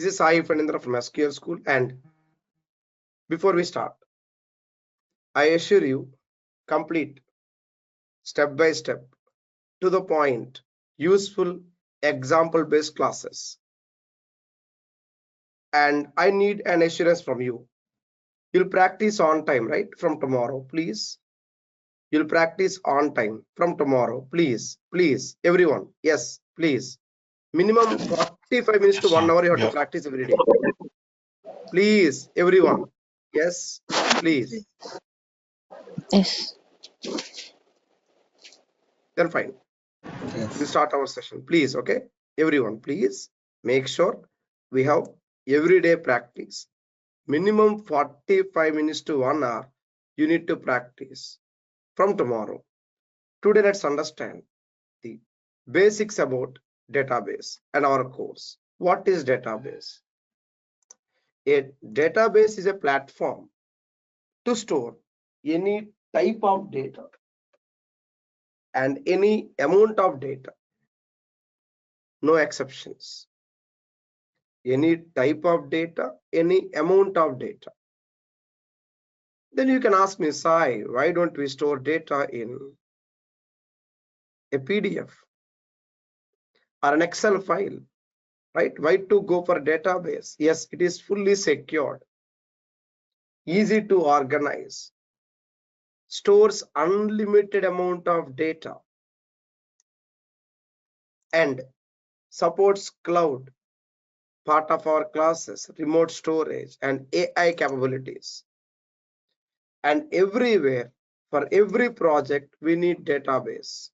This is Phanindra from SQL School, and before we start, I assure you, complete, step by step, to the point, useful, example-based classes. And I need an assurance from you. You'll practice on time, right? From tomorrow, please. You'll practice on time from tomorrow, please. Please, everyone. Yes, please. Minimum 45 minutes to 1 hour you have to practice every day. Please, everyone. Yes, please. Yes. Then fine. Yes. We'll start our session. Please, okay? Everyone, please make sure we have everyday practice. Minimum 45 minutes to 1 hour you need to practice from tomorrow. Today, let's understand the basics about database and our course. What is database? A database is a platform to store any type of data and any amount of data. No exceptions. Any type of data, any amount of data. Then you can ask me, Sai, why don't we store data in a PDF or an Excel file, right? Why to go for database? Yes, it is fully secured, easy to organize, stores unlimited amount of data, and supports cloud, part of our classes, remote storage, and AI capabilities. And everywhere, for every project, we need database.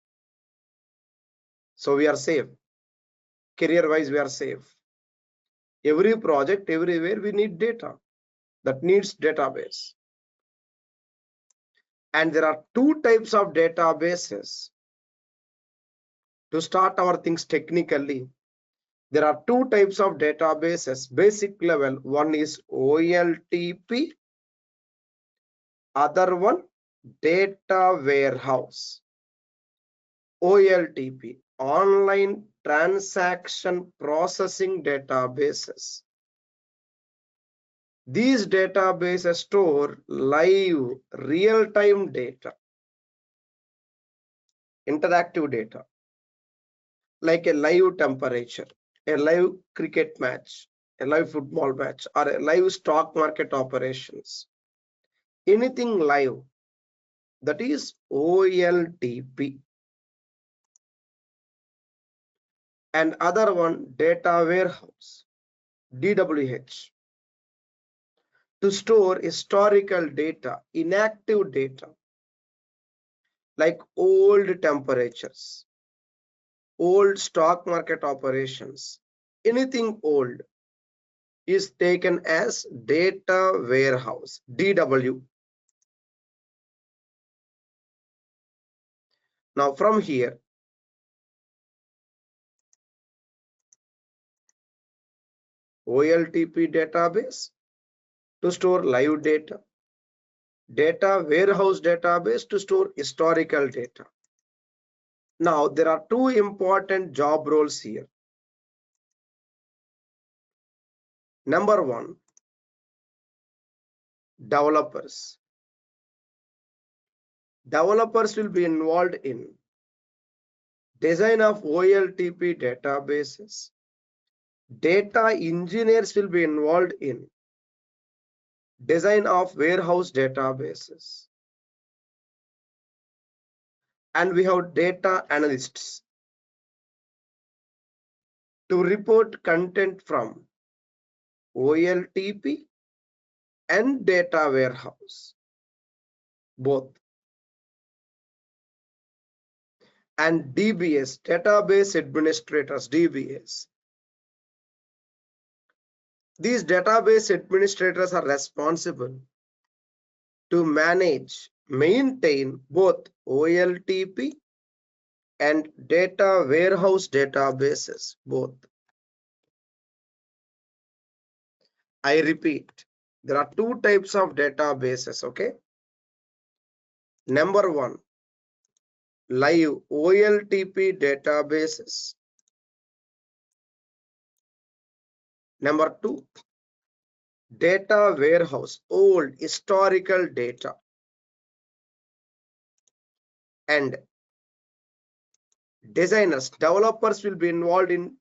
So we are safe. Career-wise, we are safe. Every project, everywhere, we need data. That needs database. And there are two types of databases. To start our things technically, there are two types of databases, basic level. One is OLTP, other one data warehouse. OLTP, online transaction processing databases. These databases store live real-time data, interactive data, like a live temperature, a live cricket match, a live football match, or a live stock market operations. Anything live, that is OLTP. And other one, data warehouse, DWH, to store historical data, inactive data, like old temperatures, old stock market operations. Anything old is taken as data warehouse, DW. Now from here, OLTP database to store live data, data warehouse database to store historical data. Now there are two important job roles here. Number one, developers. Developers will be involved in design of OLTP databases. Data engineers will be involved in design of warehouse databases. And we have data analysts to report content from OLTP and data warehouse, both. And DBAs, database administrators, DBAs. These database administrators are responsible to manage, maintain both OLTP and data warehouse databases, both. I repeat, there are two types of databases, okay? Number one, live OLTP databases. Number 2, data warehouse, old historical data. And designers, developers will be involved in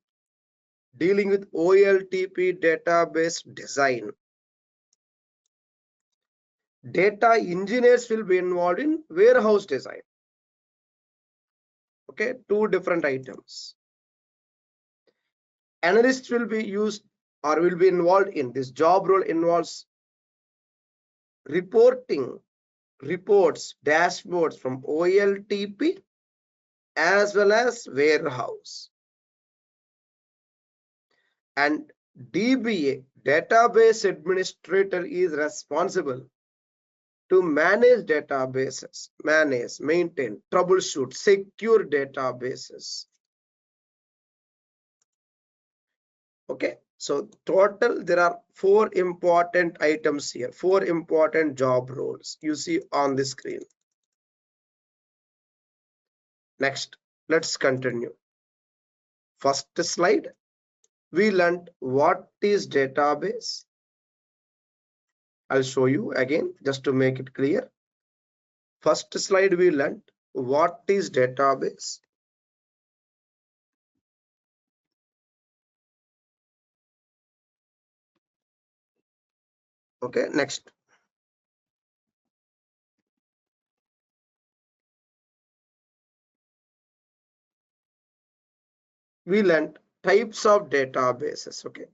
dealing with OLTP database design. Data engineers will be involved in warehouse design. Okay, 2 different items. Analysts will be used or will be involved in this job role, involves reporting reports, dashboards from OLTP as well as warehouse. And DBA, database administrator, is responsible to manage databases, manage, maintain, troubleshoot, secure databases. Okay, so total there are 4 important items here, 4 important job roles you see on the screen. Next, let's continue. First slide, we learned what is database. I'll show you again just to make it clear. First slide, we learned what is database. Okay, next. We learned types of databases. Okay,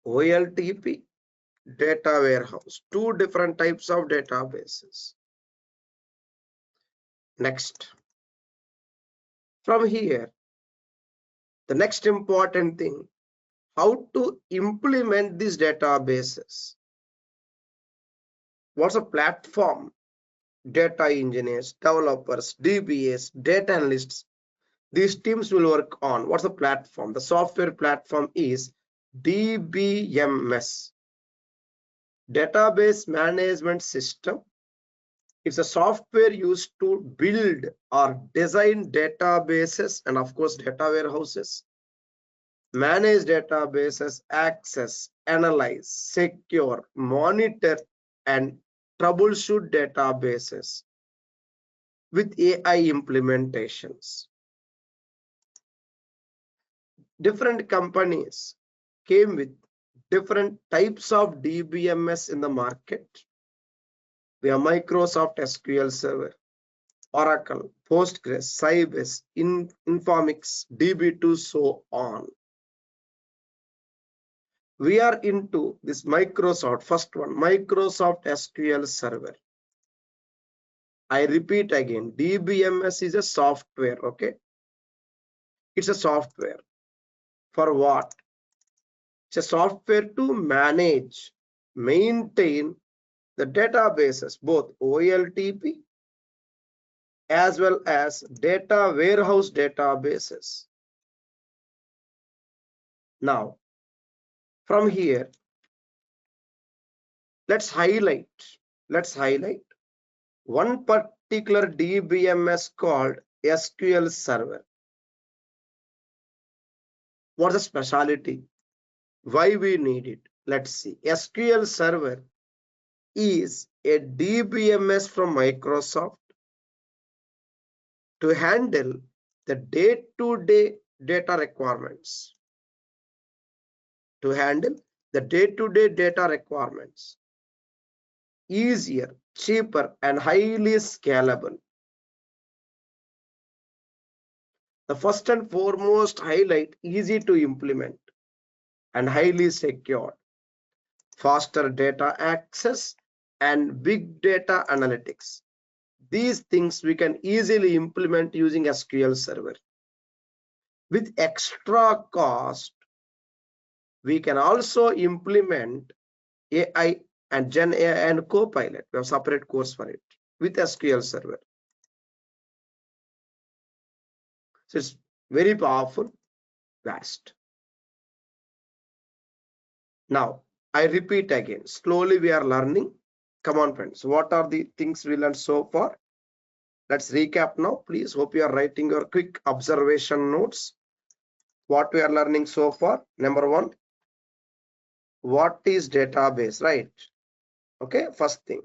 OLTP, data warehouse, 2 different types of databases. Next, from here, the next important thing, how to implement these databases. What's a platform? Data engineers, developers, DBAs, data analysts, these teams will work on. What's the platform? The software platform is DBMS, database management system. It's a software used to build or design databases and of course data warehouses, manage databases, access, analyze, secure, monitor and troubleshoot databases with AI implementations. Different companies came with different types of DBMS in the market. We have Microsoft SQL Server, Oracle, Postgres, Sybase, Informix, DB2, so on. We are into this Microsoft, first one, Microsoft SQL Server. I repeat again, DBMS is a software, okay? It's a software. For what? It's a software to manage, maintain the databases, both OLTP as well as data warehouse databases. Now, from here, let's highlight one particular DBMS called SQL Server. What's the specialty? Why we need it? Let's see. SQL Server is a DBMS from Microsoft to handle the day-to-day data requirements. To handle the day-to-day data requirements. Easier, cheaper, and highly scalable. The first and foremost highlight, easy to implement and highly secure. Faster data access and big data analytics. These things we can easily implement using SQL Server. With extra cost, we can also implement AI and Gen AI and Copilot. We have separate course for it with SQL Server. So it's very powerful, vast. Now, I repeat again, slowly we are learning. Come on, friends. What are the things we learned so far? Let's recap now, please. Hope you are writing your quick observation notes. What we are learning so far? Number one, what is database, right? Okay, first thing.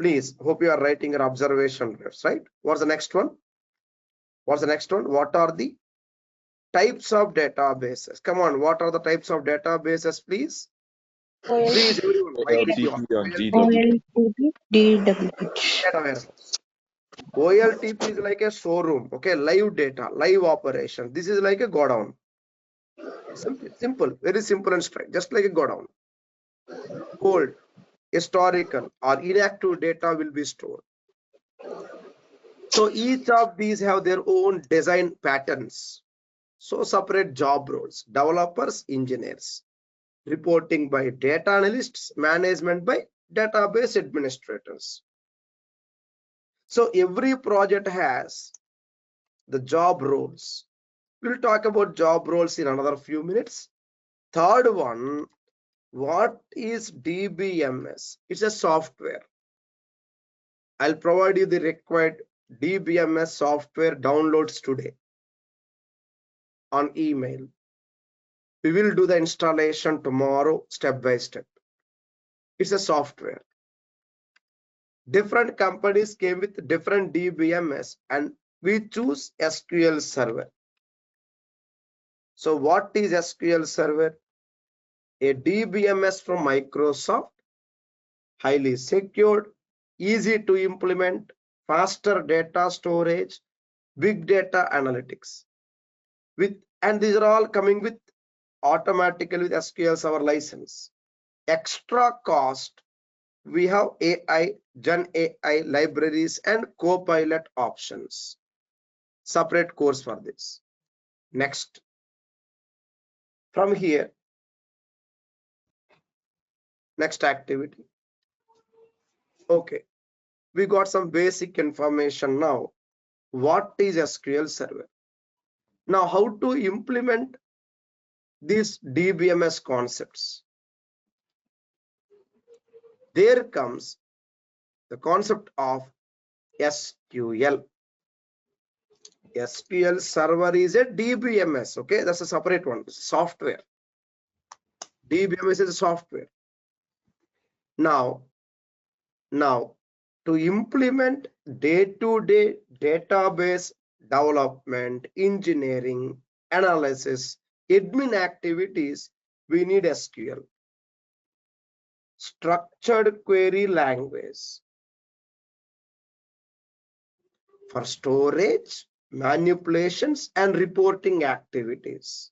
Please, hope you are writing your observation, right? What's the next one? What's the next one? What are the types of databases? Come on, what are the types of databases, please? Please, everyone, write it down. OLTP and OLTP, GW. OLTP, DWH. data warehouse. OLTP is like a showroom, okay? Live data, live operation. This is like a go down. Simple, very simple and straight, just like a go down. Old, historical, or inactive data will be stored. So each of these have their own design patterns. So separate job roles, developers, engineers, reporting by data analysts, management by database administrators. So every project has the job roles. We'll talk about job roles in another few minutes. Third one, what is DBMS? It's a software. I'll provide you the required DBMS software downloads today on email. We will do the installation tomorrow, step by step. It's a software. Different companies came with different DBMS and we choose SQL Server. So what is SQL Server? A DBMS from Microsoft, highly secured, easy to implement, faster data storage, big data analytics. And these are all coming with automatically with SQL Server license. Extra cost, we have AI, Gen AI libraries and Copilot options. Separate course for this. Next. From here, next activity. Okay, we got some basic information now. What is SQL Server? Now, how to implement these DBMS concepts? There comes the concept of SQL. SQL Server is a DBMS, okay? That's a separate one, software. DBMS is a software. Now, to implement day-to-day database development, engineering, analysis, admin activities, we need SQL. Structured query language for storage, manipulations, and reporting activities.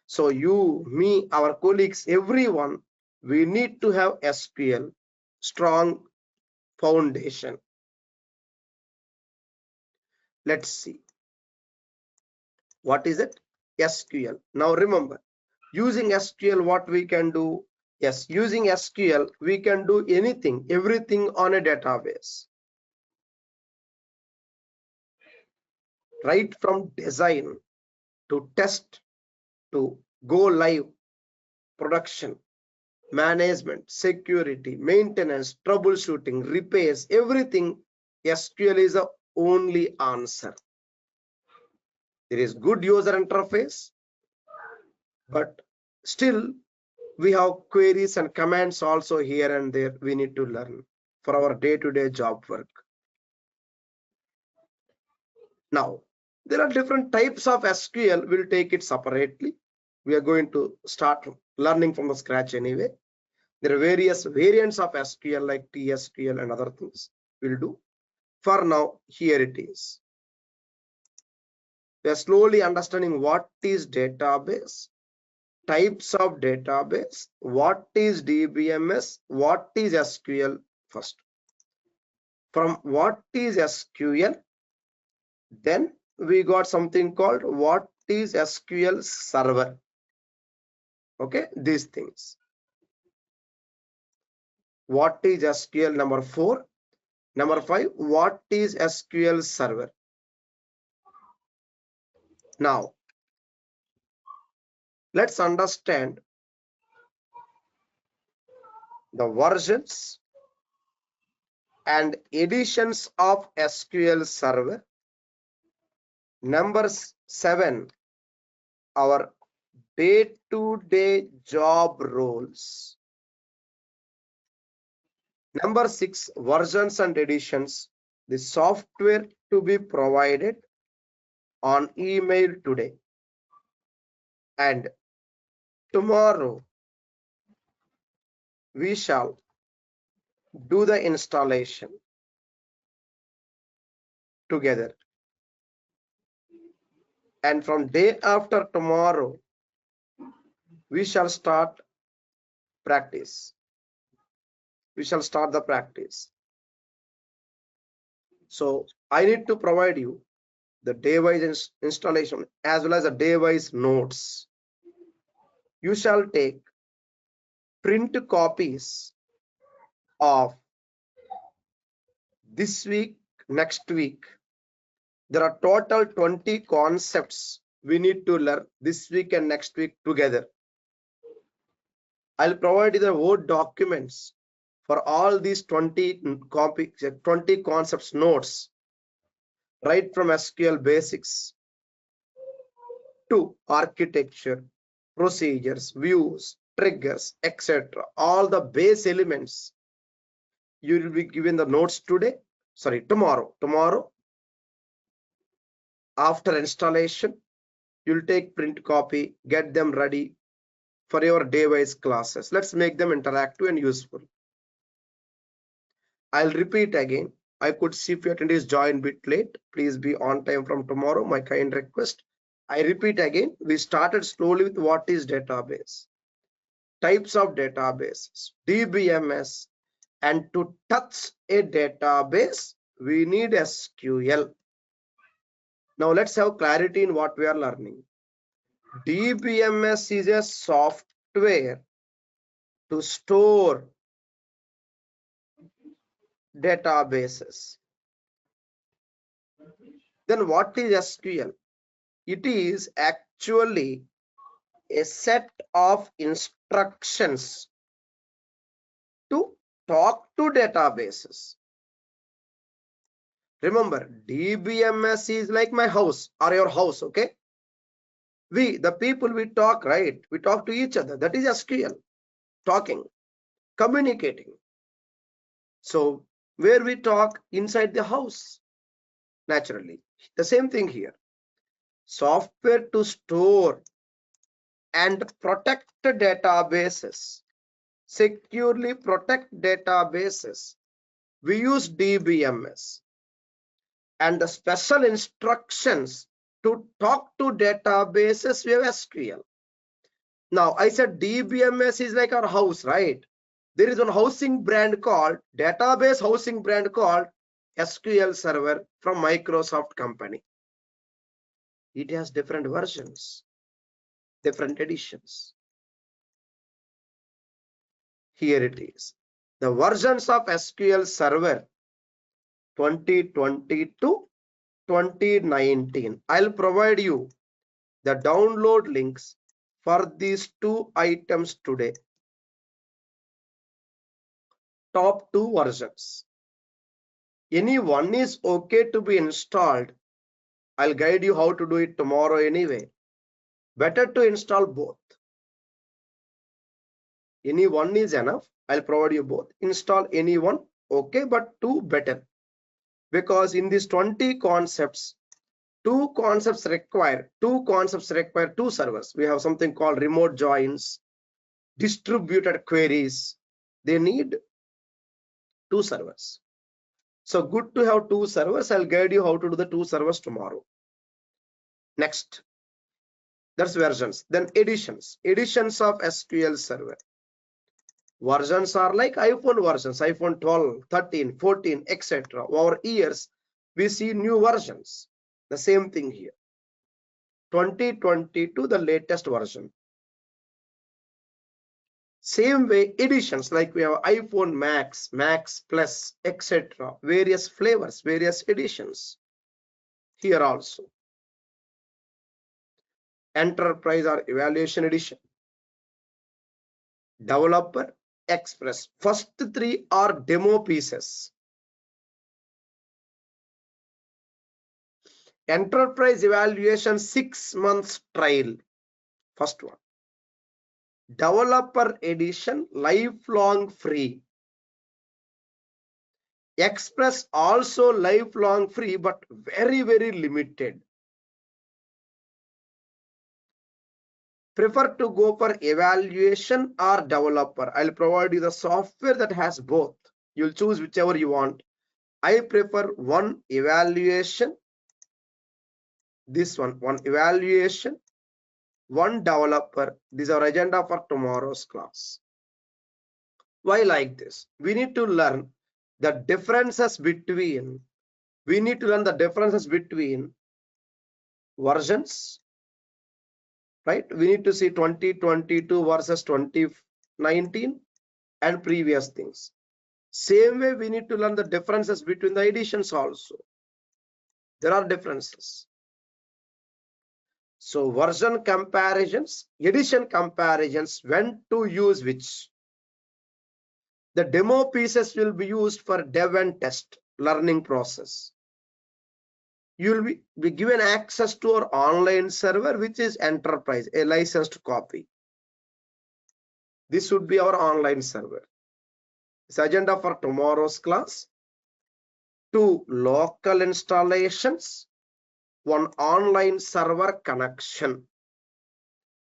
So you, me, our colleagues, everyone, we need to have SQL, strong foundation. Let's see. What is it? SQL. Now remember, using SQL, what we can do? Yes, using SQL, we can do anything, everything on a database. Right from design to test to go live, production, management, security, maintenance, troubleshooting, repairs, everything, SQL is the only answer. There is good user interface, but still we have queries and commands also here and there we need to learn for our day-to-day job work. Now, there are different types of SQL. We'll take it separately. We are going to start learning from the scratch anyway. There are various variants of SQL like TSQL and other things we'll do. For now, here it is. We are slowly understanding what is database, types of database, what is DBMS, what is SQL first. From what is SQL, then we got something called what is SQL Server. Okay, these things. What is SQL? Number 4. Number 5, what is SQL Server? Now, let's understand the versions and editions of SQL Server, numbers 7. Our day-to-day job roles. Number 6. Versions and editions. The software to be provided on email today. And tomorrow we shall do the installation together. And from day after tomorrow, we shall start practice. We shall start the practice. So I need to provide you the day-wise installation as well as the day-wise notes. You shall take print copies of this week, next week. There are total 20 concepts we need to learn this week and next week together. I'll provide you the Word documents for all these 20 concepts notes, right from SQL basics to architecture, procedures, views, triggers, etc. All the base elements you will be given the notes today. Sorry, tomorrow. Tomorrow, after installation, you'll take print copy, get them ready for your day-wise classes. Let's make them interactive and useful. I'll repeat again. I could see if your attendees join bit late. Please be on time from tomorrow. My kind request. I repeat again. We started slowly with what is database, types of databases, DBMS, and to touch a database, we need SQL. Now let's have clarity in what we are learning. DBMS is a software to store databases. Then what is SQL? It is actually a set of instructions to talk to databases. Remember, DBMS is like my house or your house, okay? We, the people, we talk, right? We talk to each other. That is SQL, talking, communicating. So where we talk inside the house, naturally. The same thing here. Software to store and protect databases, securely protect databases. We use DBMS and the special instructions to talk to databases, we have SQL. Now I said DBMS is like our house, right? There is one housing brand called, database housing brand called SQL Server from Microsoft company. It has different versions, different editions. Here it is. The versions of SQL Server 2020 to 2019. I'll provide you the download links for these two items today. Top two versions. Any one is okay to be installed. I'll guide you how to do it tomorrow anyway. Better to install both. Any one is enough. I'll provide you both. Install any one, okay, but two better. Because in these 20 concepts, two concepts require two servers. We have something called remote joins, distributed queries. They need two servers. So good to have two servers. I'll guide you how to do the two servers tomorrow. Next, that's versions. Then editions of SQL Server. Versions are like iPhone versions, iPhone 12, 13, 14, etc. Over years, we see new versions. The same thing here. 2022, the latest version. Same way, editions like we have iPhone Max, Max Plus, etc. Various flavors, various editions. Here also. Enterprise or Evaluation Edition. Developer, Express. First three are demo pieces. Enterprise evaluation 6 months trial. First one. Developer edition lifelong free. Express also lifelong free, but very limited. Prefer to go for evaluation or developer. I'll provide you the software that has both. You'll choose whichever you want. I prefer one evaluation. This one evaluation, one developer. This is our agenda for tomorrow's class. Why like this? We need to learn the differences between versions, right? We need to see 2022 versus 2019 and previous things. Same way, we need to learn the differences between the editions also. There are differences. So version comparisons, edition comparisons, when to use which. The demo pieces will be used for dev and test learning process. You will be given access to our online server, which is enterprise, a licensed copy. This would be our online server. This agenda for tomorrow's class: 2 local installations, 1 online server connection.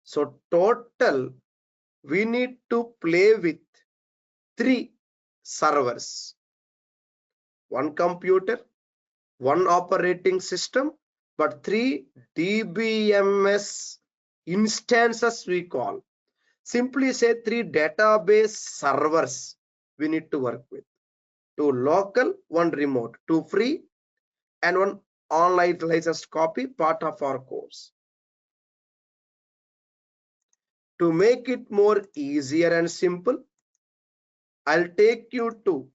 So total, we need to play with 3 servers, 1 computer, 1 operating system, but 3 DBMS instances we call. Simply say 3 database servers we need to work with. 2 local, 1 remote, 2 free, and 1 online licensed copy, part of our course. To make it more easier and simple, I'll take you to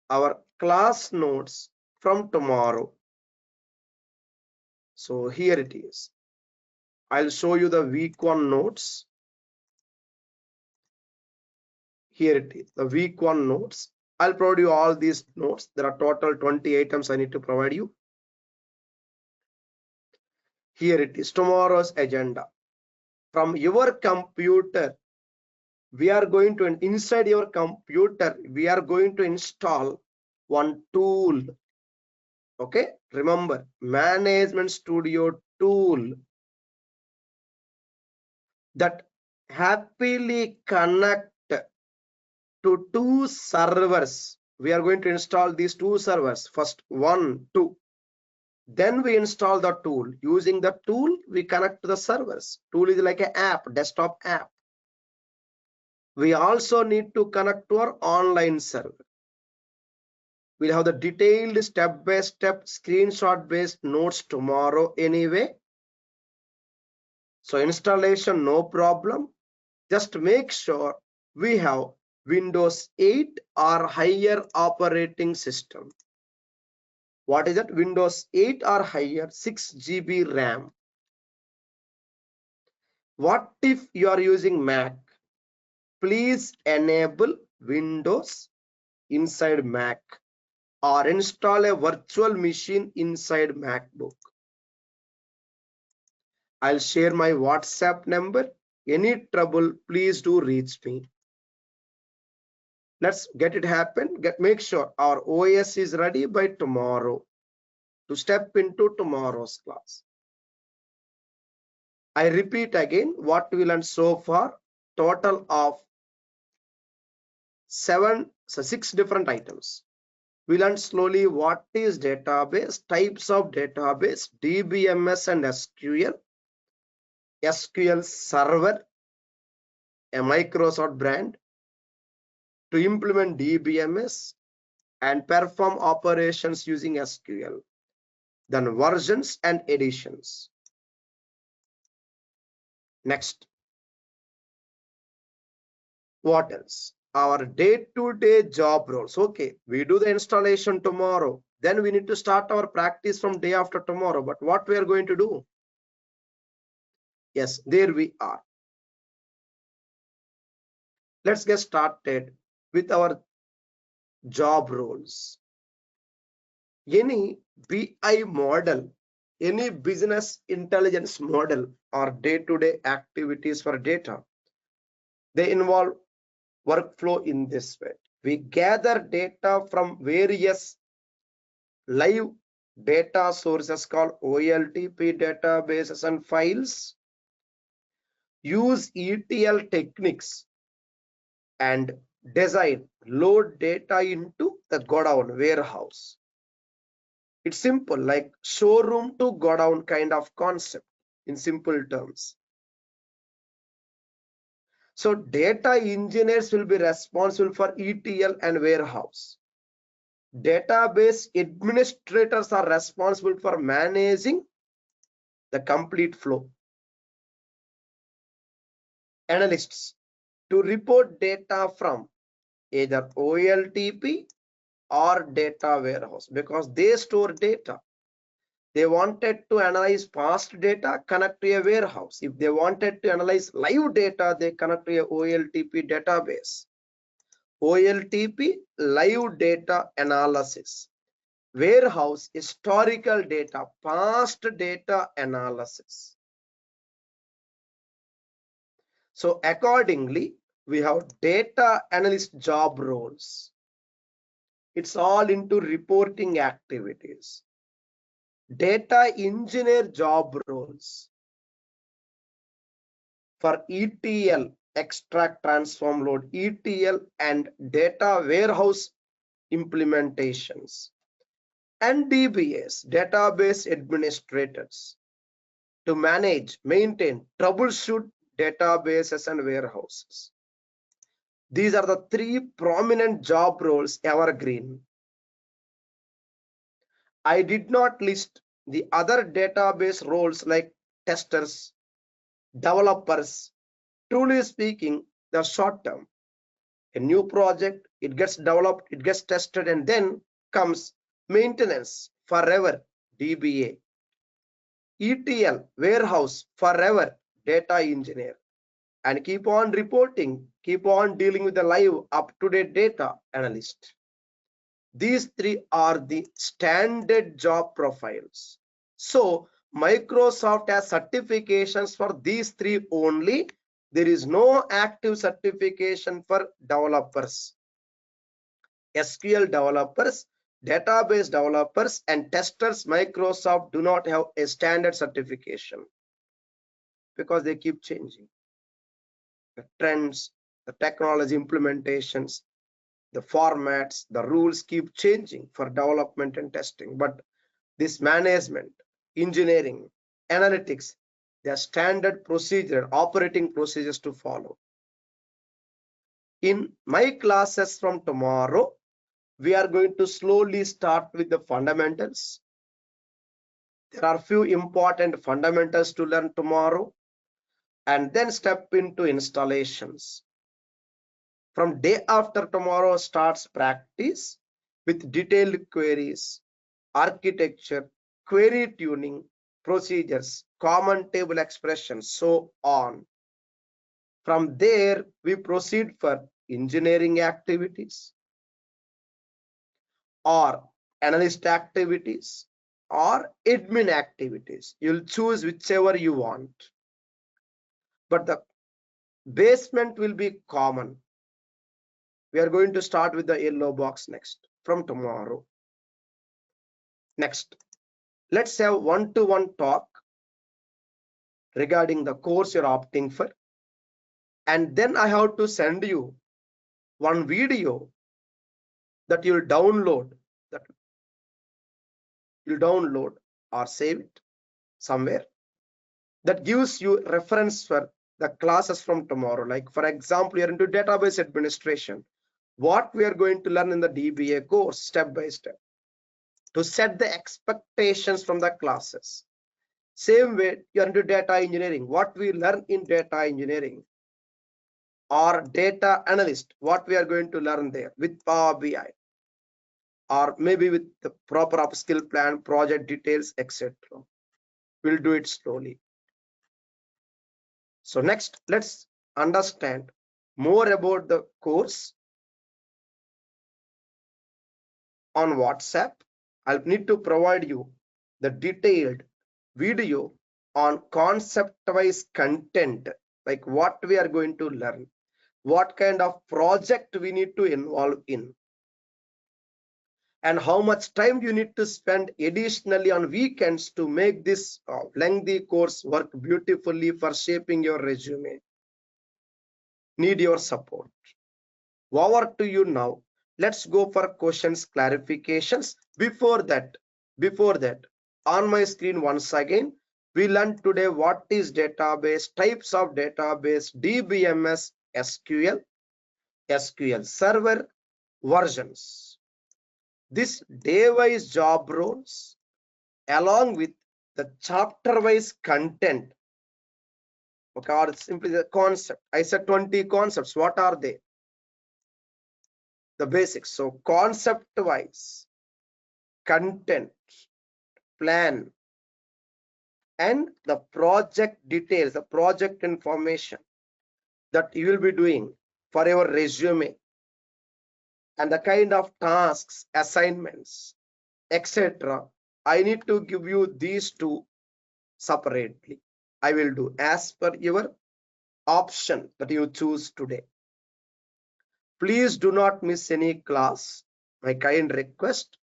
our class notes from tomorrow. So here it is. I'll show you the week 1 notes. Here it is, the week 1 notes. I'll provide you all these notes. There are total 20 items I need to provide you. Here it is, tomorrow's agenda. From your computer, we are going to, inside your computer, we are going to install one tool. Okay, remember, Management Studio tool that happily connect to 2 servers. We are going to install these 2 servers. First 1, 2. Then we install the tool. Using the tool, we connect to the servers. Tool is like an app, desktop app. We also need to connect to our online server. We'll have the detailed step-by-step screenshot-based notes tomorrow anyway. So installation, no problem. Just make sure we have Windows 8 or higher operating system. What is it? Windows 8 or higher, 6 GB RAM. What if you are using Mac? Please enable Windows inside Mac or install a virtual machine inside MacBook. I'll share my WhatsApp number. Any trouble, please do reach me. Let's get it happen. Make sure our OS is ready by tomorrow to step into tomorrow's class. I repeat again what we learned so far. Total of 6 different items. We learned slowly what is database, types of database, DBMS and SQL, SQL Server, a Microsoft brand, to implement DBMS and perform operations using SQL. Then versions and editions. Next. What else? Our day-to-day job roles. Okay, we do the installation tomorrow. Then we need to start our practice from day after tomorrow. But what we are going to do? Yes, there we are. Let's get started with our job roles. Any BI model any business intelligence model or day-to-day activities for data, they involve workflow in this way. We gather data from various live data sources called OLTP databases and files, use ETL techniques, and design load data into the godown warehouse. It's simple, like showroom to godown kind of concept in simple terms. So data engineers will be responsible for ETL and warehouse. Database administrators are responsible for managing the complete flow. Analysts to report data from either OLTP or data warehouse, because they store data. They wanted to analyze past data, connect to a warehouse. If they wanted to analyze live data, they connect to a OLTP database. OLTP, live data analysis. Warehouse, historical data, past data analysis. So accordingly, we have data analyst job roles. It's all into reporting activities. Data engineer job roles for ETL, extract, transform, load, ETL and data warehouse implementations, and DBAs, database administrators, to manage, maintain, troubleshoot databases and warehouses. These are the three prominent job roles evergreen. I did not list the other database roles like testers, developers. Truly speaking, they're short term. A new project, it gets developed, it gets tested, and then comes maintenance forever, DBA. ETL, warehouse, forever, data engineer. And keep on reporting, keep on dealing with the live up-to-date data analyst. These three are the standard job profiles. So Microsoft has certifications for these three only. There is no active certification for developers. SQL developers, database developers, and testers, Microsoft do not have a standard certification because they keep changing. The trends, the technology implementations, the formats, the rules keep changing for development and testing. But this management, engineering, analytics, they are standard procedure, operating procedures to follow. In my classes from tomorrow, we are going to slowly start with the fundamentals. There are few important fundamentals to learn tomorrow, and then step into installations. From day after tomorrow starts practice with detailed queries, architecture, query tuning, procedures, common table expressions, so on. From there, we proceed for engineering activities or analyst activities or admin activities. You'll choose whichever you want. But the basement will be common. We are going to start with the yellow box next from tomorrow. Next, let's have one-to-one talk regarding the course you're opting for. And then I have to send you one video that you'll download, or save it somewhere, that gives you reference for the classes from tomorrow. Like for example, you're into database administration, what we are going to learn in the DBA course step by step to set the expectations from the classes. Same way, you're into data engineering, what we learn in data engineering, or data analyst, what we are going to learn there with Power BI, or maybe with the proper upskill plan, project details, etc. We'll do it slowly. So next, let's understand more about the course on WhatsApp. I'll need to provide you the detailed video on concept-wise content, like what we are going to learn, what kind of project we need to involve in, and how much time you need to spend additionally on weekends to make this lengthy course work beautifully for shaping your resume. Need your support. Over to you now. Let's go for questions, clarifications. Before that, on my screen once again, we learned today what is database, types of database, DBMS, SQL, SQL Server, versions. This day-wise job roles along with the chapter-wise content, okay, or simply the concept. I said 20 concepts. What are they? The basics. So concept-wise, content, plan, and the project details, the project information that you will be doing for your resume, and the kind of tasks, assignments, etc. I need to give you these two separately. I will do as per your option that you choose today. Please do not miss any class. My kind request.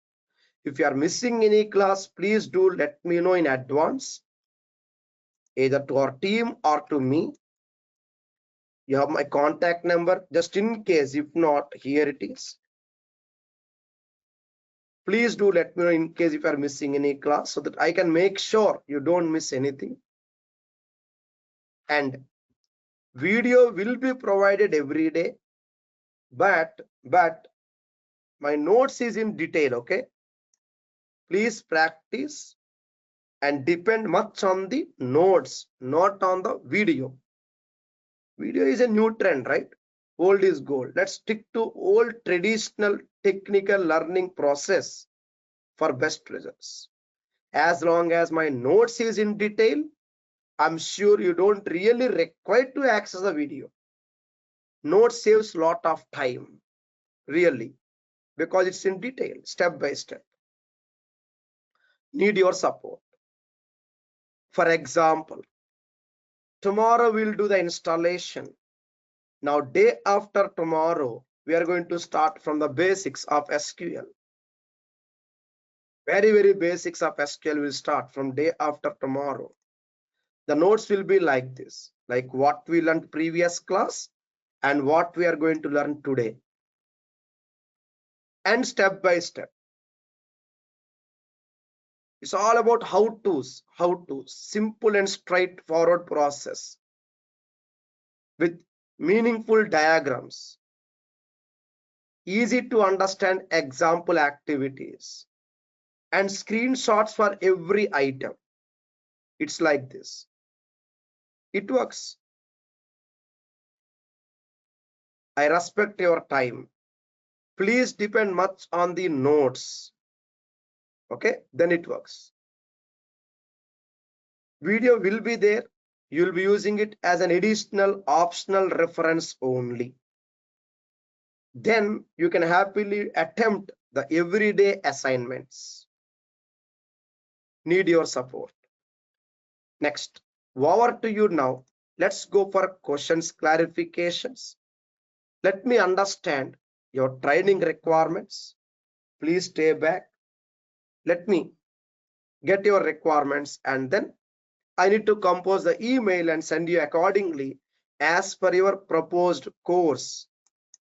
If you are missing any class, please do let me know in advance, either to our team or to me. You have my contact number, just in case. If not, here it is. Please do let me know in case if you are missing any class, so that I can make sure you don't miss anything. And video will be provided every day, but my notes is in detail. Okay, please practice and depend much on the notes, not on the video. Video is a new trend, right? Old is gold. Let's stick to old traditional technical learning process for best results. As long as my notes is in detail, I'm sure you don't really require to access the video. Notes saves a lot of time, really, because it's in detail, step by step. Need your support. For example, tomorrow we'll do the installation. Now, day after tomorrow, we are going to start from the basics of SQL. Very basics of SQL will start from day after tomorrow. The notes will be like this, like what we learned previous class and what we are going to learn today. And step by step. It's all about how to's, simple and straightforward process with meaningful diagrams, easy to understand example activities, and screenshots for every item. It's like this. It works. I respect your time. Please depend much on the notes. Okay, then it works. Video will be there. You'll be using it as an additional optional reference only. Then you can happily attempt the everyday assignments. Need your support. Next, over to you now. Let's go for questions, clarifications. Let me understand your training requirements. Please stay back. Let me get your requirements, and then I need to compose the email and send you accordingly as per your proposed course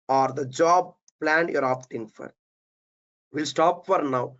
or the job plan you're opting for. We'll stop for now.